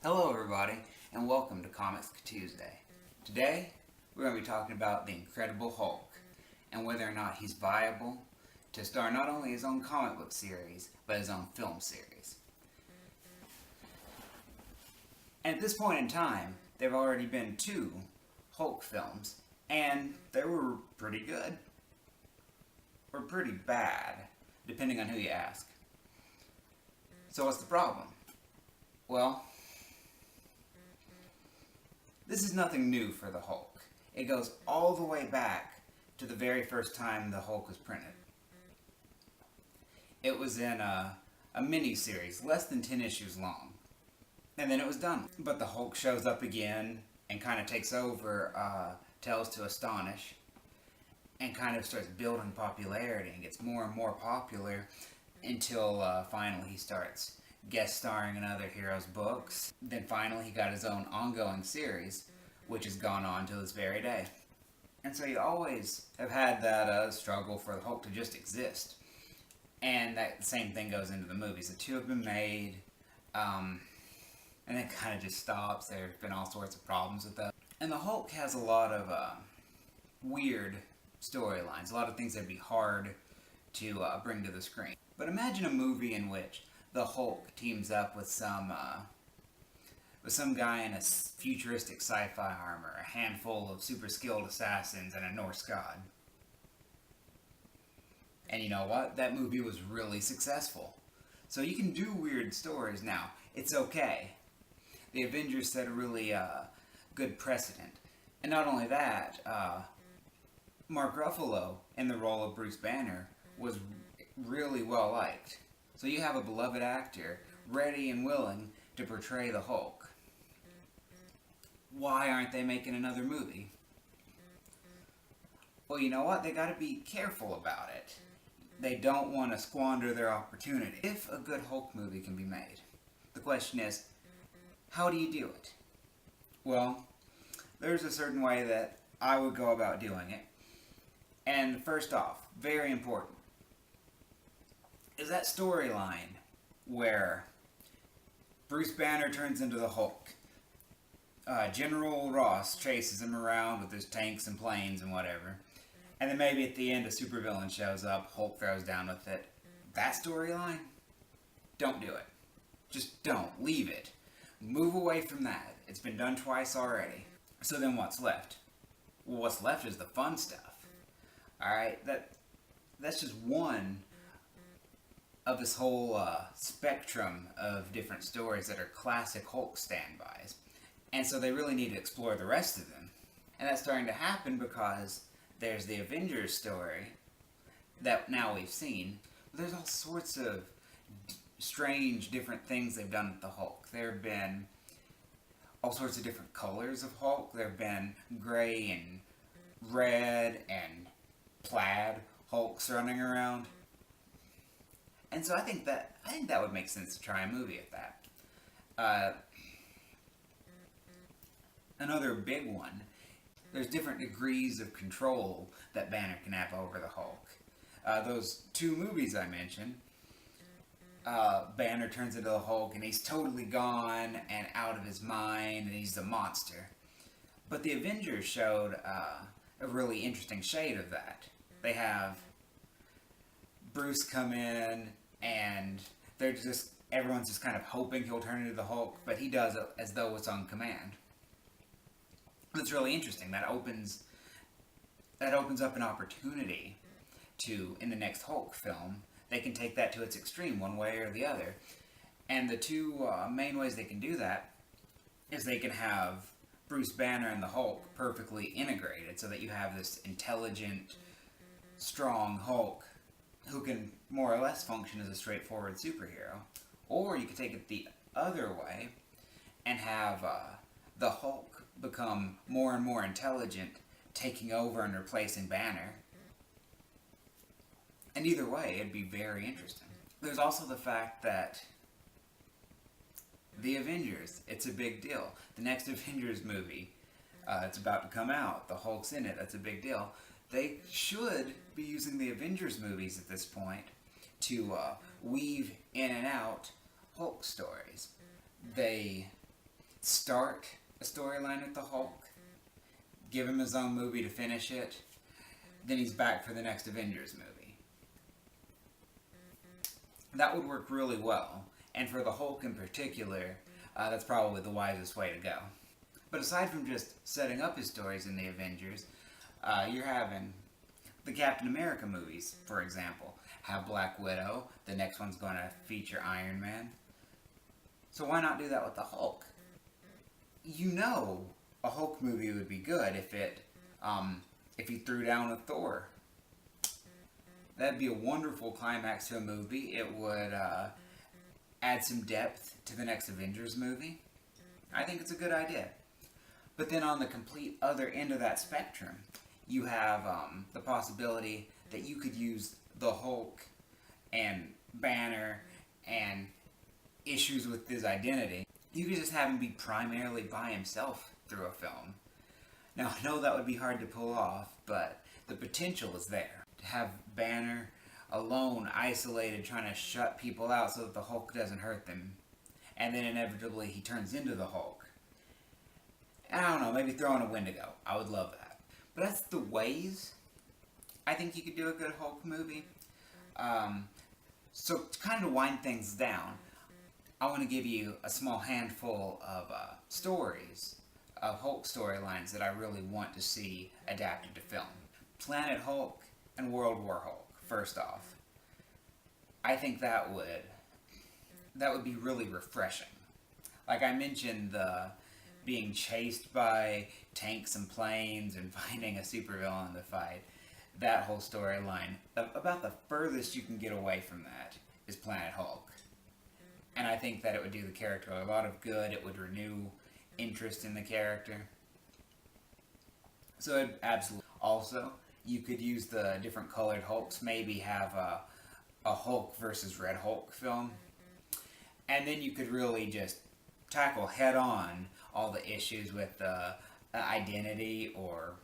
Hello everybody, and welcome to Comics Tuesday. Today, we're going to be talking about the Incredible Hulk, and whether or not he's viable to star not only his own comic book series, but his own film series. And at this point in time, there have already been 2 Hulk films, and they were pretty good. Or pretty bad, depending on who you ask. So what's the problem? Well, this is nothing new for the Hulk. It goes all the way back to the very first time the Hulk was printed. It was in a mini-series, less than 10 issues long. And then it was done. But the Hulk shows up again and kind of takes over Tales to Astonish and kind of starts building popularity and gets more and more popular until finally he starts guest starring in other heroes' books. Then finally he got his own ongoing series, which has gone on to this very day. And so you always have had that struggle for the Hulk to just exist. And that same thing goes into the movies. The 2 have been made, and it kind of just stops. There's been all sorts of problems with that. And the Hulk has a lot of weird storylines, a lot of things that'd be hard to bring to the screen. But imagine a movie in which the Hulk teams up with some guy in a futuristic sci-fi armor, a handful of super skilled assassins, and a Norse god. And you know what? That movie was really successful. So you can do weird stories now. It's okay. The Avengers set a really good precedent. And not only that, Mark Ruffalo in the role of Bruce Banner was really well liked. So you have a beloved actor ready and willing to portray the Hulk. Why aren't they making another movie? Well, you know what? They gotta be careful about it. They don't want to squander their opportunity. If a good Hulk movie can be made, the question is, how do you do it? Well, there's a certain way that I would go about doing it. And first off, very important, is that storyline where Bruce Banner turns into the Hulk. General Ross chases him around with his tanks and planes and whatever. And then maybe at the end a supervillain shows up, Hulk throws down with it. That storyline? Don't do it. Just don't. Leave it. Move away from that. It's been done twice already. So then what's left? Well, what's left is the fun stuff. Alright? That's just one of this whole spectrum of different stories that are classic Hulk standbys. And so they really need to explore the rest of them. And that's starting to happen because there's the Avengers story that now we've seen. But there's all sorts of strange different things they've done with the Hulk. There have been all sorts of different colors of Hulk. There have been gray and red and plaid Hulks running around. And so I think that would make sense to try a movie at that. Another big one, there's different degrees of control that Banner can have over the Hulk. Those 2 movies I mentioned, Banner turns into the Hulk and he's totally gone and out of his mind and he's a monster. But the Avengers showed a really interesting shade of that. They have Bruce come in and everyone's just kind of hoping he'll turn into the Hulk, but he does it as though it's on command. That's really interesting. That opens up an opportunity to, in the next Hulk film, they can take that to its extreme one way or the other. And the 2 main ways they can do that is they can have Bruce Banner and the Hulk perfectly integrated so that you have this intelligent, strong Hulk who can more or less function as a straightforward superhero. Or you could take it the other way and have the Hulk become more and more intelligent, taking over and replacing Banner. And either way, it'd be very interesting. There's also the fact that the Avengers, it's a big deal. The next Avengers movie, it's about to come out. The Hulk's in it. That's a big deal. They should be using the Avengers movies at this point to weave in and out Hulk stories. They start a storyline with the Hulk, give him his own movie to finish it, then he's back for the next Avengers movie. That would work really well, and for the Hulk in particular, that's probably the wisest way to go. But aside from just setting up his stories in the Avengers, you're having the Captain America movies, for example, have Black Widow. The next one's going to feature Iron Man. So why not do that with the Hulk? You know, a Hulk movie would be good if he threw down with Thor. That'd be a wonderful climax to a movie. It would add some depth to the next Avengers movie. I think it's a good idea. But then on the complete other end of that spectrum, you have the possibility that you could use the Hulk and Banner and issues with his identity. You could just have him be primarily by himself through a film. Now, I know that would be hard to pull off, but the potential is there. To have Banner alone, isolated, trying to shut people out so that the Hulk doesn't hurt them. And then inevitably he turns into the Hulk. I don't know, maybe throw in a Wendigo. I would love that. But that's the ways I think you could do a good Hulk movie. So to kind of wind things down, I want to give you a small handful of stories, of Hulk storylines that I really want to see adapted to film. Planet Hulk and World War Hulk, first off. I think that would be really refreshing. Like I mentioned, the being chased by tanks and planes and finding a supervillain to fight. That whole storyline, about the furthest you can get away from that is Planet Hulk. And I think that it would do the character a lot of good. It would renew interest in the character. So it absolutely. Also, you could use the different colored Hulks. Maybe have a Hulk versus Red Hulk film. And then you could really just tackle head on all the issues with identity, or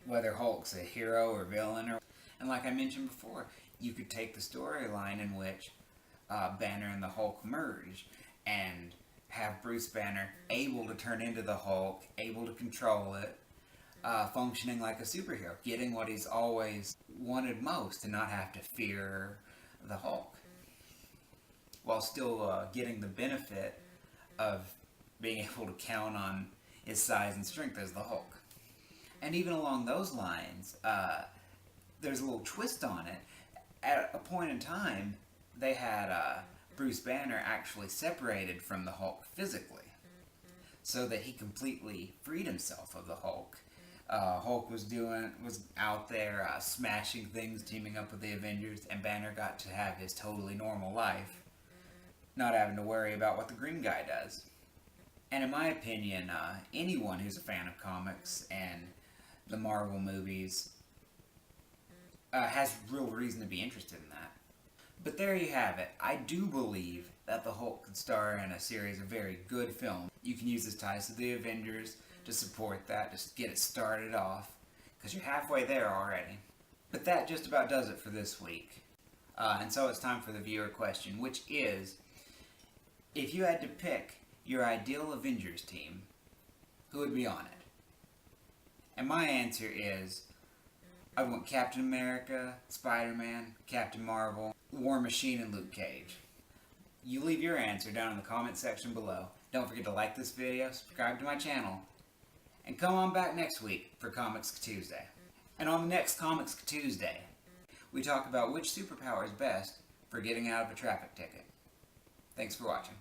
whether Hulk's a hero or villain. And like I mentioned before, you could take the storyline in which Banner and the Hulk merge and have Bruce Banner able to turn into the Hulk, able to control it, functioning like a superhero, getting what he's always wanted most, and not have to fear the Hulk, while still getting the benefit of being able to count on his size and strength as the Hulk. And even along those lines, there's a little twist on it. At a point in time, they had Bruce Banner actually separated from the Hulk physically, so that he completely freed himself of the Hulk. Hulk was out there smashing things, teaming up with the Avengers, and Banner got to have his totally normal life, not having to worry about what the green guy does. And in my opinion, anyone who's a fan of comics and the Marvel movies has real reason to be interested in that. But there you have it. I do believe that the Hulk could star in a series of very good films. You can use his ties to the Avengers to support that, just get it started off, because you're halfway there already. But that just about does it for this week. And so it's time for the viewer question, which is, if you had to pick your ideal Avengers team, who would be on it? And my answer is, I want Captain America, Spider-Man, Captain Marvel, War Machine, and Luke Cage. You leave your answer down in the comment section below. Don't forget to like this video, subscribe to my channel, and come on back next week for Comics Tuesday. And on the next Comics Tuesday, we talk about which superpower is best for getting out of a traffic ticket. Thanks for watching.